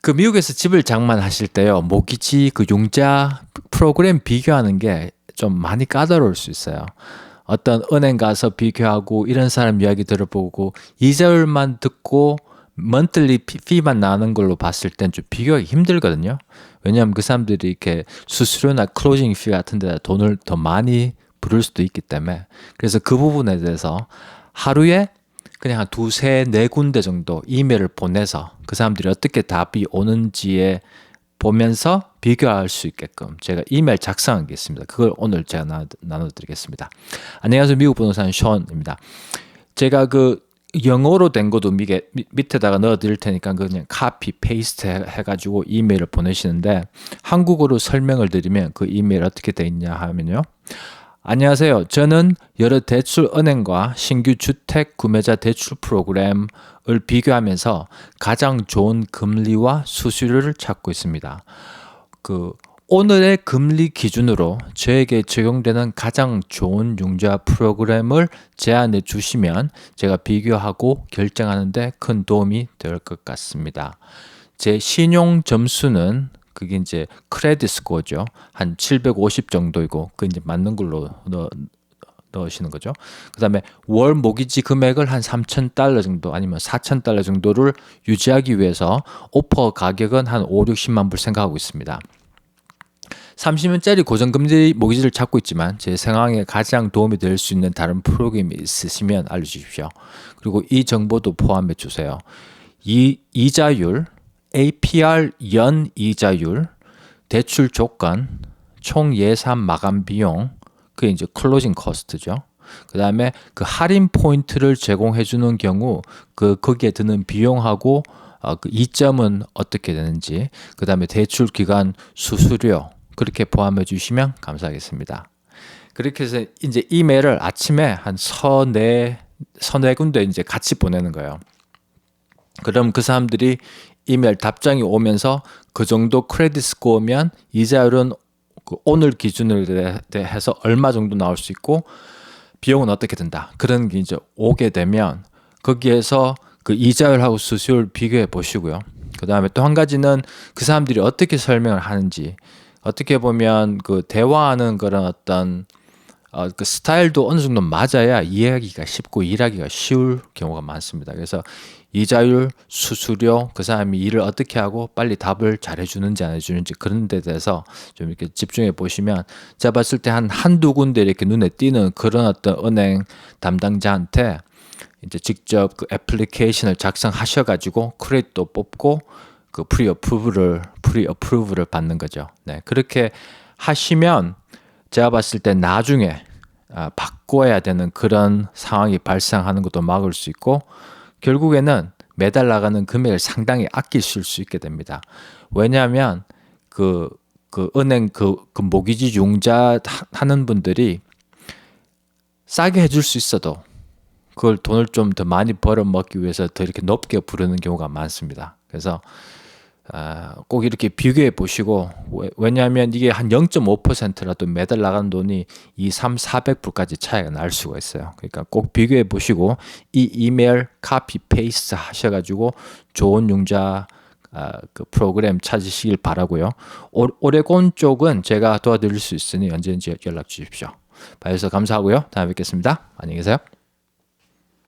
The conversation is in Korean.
그 미국에서 집을 장만하실 때요, 모기지 그 융자 프로그램 비교하는 게 좀 많이 까다로울 수 있어요. 어떤 은행 가서 비교하고 이런 사람 이야기 들어보고 이자율만 듣고 먼틀리 피만 나는 걸로 봤을 땐 좀 비교하기 힘들거든요. 왜냐하면 그 사람들이 이렇게 수수료나 클로징 피 같은 데다 돈을 더 많이 부를 수도 있기 때문에, 그래서 그 부분에 대해서 하루에 그냥 한 두세 네 군데 정도 이메일을 보내서 그 사람들이 어떻게 답이 오는지에 보면서 비교할 수 있게끔 제가 이메일 작성한 게 있습니다. 그걸 오늘 제가 나눠드리겠습니다. 안녕하세요. 미국 부동산 션입니다. 제가 그 영어로 된 것도 밑에다가 넣어드릴 테니까 그냥 카피 페이스트 해가지고 이메일을 보내시는데, 한국어로 설명을 드리면 그 이메일 어떻게 돼 있냐 하면요. 안녕하세요. 저는 여러 대출 은행과 신규 주택 구매자 대출 프로그램을 비교하면서 가장 좋은 금리와 수수료를 찾고 있습니다. 오늘의 금리 기준으로 저에게 적용되는 가장 좋은 융자 프로그램을 제안해 주시면 제가 비교하고 결정하는 데 큰 도움이 될 것 같습니다. 제 신용 점수는 그게 이제 크레딧 스코어죠. 한 750 정도이고, 그 이제 맞는 걸로 넣으시는 거죠. 그 다음에 월 모기지 금액을 한 $3,000 정도 아니면 $4,000 정도를 유지하기 위해서 오퍼 가격은 한 5, 60만 불 생각하고 있습니다. 30년짜리 고정금리 모기지를 찾고 있지만 제 상황에 가장 도움이 될 수 있는 다른 프로그램이 있으시면 알려주십시오. 그리고 이 정보도 포함해 주세요. 이자율, APR 연 이자율, 대출 조건, 총 예산 마감 비용, 그게 이제 클로징 코스트죠. 그 다음에 그 할인 포인트를 제공해 주는 경우 거기에 드는 비용하고 그 이점은 어떻게 되는지, 그 다음에 대출 기간 수수료, 그렇게 포함해 주시면 감사하겠습니다. 그렇게 해서 이제 이메일을 아침에 한 서네 군데 이제 같이 보내는 거예요. 그럼 그 사람들이 이메일 답장이 오면서 그 정도 크레딧 스코어면 이자율은 오늘 기준으로 해서 얼마 정도 나올 수 있고 비용은 어떻게 든다, 그런 게 이제 오게 되면 거기에서 그 이자율하고 수수료를 비교해 보시고요. 그 다음에 또 한 가지는 그 사람들이 어떻게 설명을 하는지, 어떻게 보면 그 대화하는 그런 어떤 그 스타일도 어느 정도 맞아야 이해하기가 쉽고 일하기가 쉬울 경우가 많습니다. 그래서 이자율, 수수료, 그 사람이 일을 어떻게 하고 빨리 답을 잘 해주는지 안 해주는지, 그런 데 대해서 좀 이렇게 집중해 보시면, 제가 봤을 때 한두 군데 이렇게 눈에 띄는 그런 어떤 은행 담당자한테 이제 직접 그 애플리케이션을 작성하셔가지고 크레딧도 뽑고 그 프리 어프루브를 받는 거죠. 네, 그렇게 하시면 제가 봤을 때 나중에 바꿔야 되는 그런 상황이 발생하는 것도 막을 수 있고, 결국에는 매달 나가는 금액을 상당히 아끼실 수 있게 됩니다. 왜냐하면 그 은행 그 모기지 융자 하는 분들이 싸게 해줄 수 있어도 그걸 돈을 좀 더 많이 벌어먹기 위해서 더 이렇게 높게 부르는 경우가 많습니다. 그래서 꼭 이렇게 비교해 보시고, 왜냐하면 이게 한 0.5%라도 매달 나가는 돈이 400불까지 차이가 날 수가 있어요. 그러니까 꼭 비교해 보시고 이 이메일 카피 페이스트 하셔가지고 좋은 융자 그 프로그램 찾으시길 바라고요. 오레곤 쪽은 제가 도와드릴 수 있으니 언제든지 연락 주십시오. 봐주셔서 감사하고요. 다음에 뵙겠습니다. 안녕히 계세요.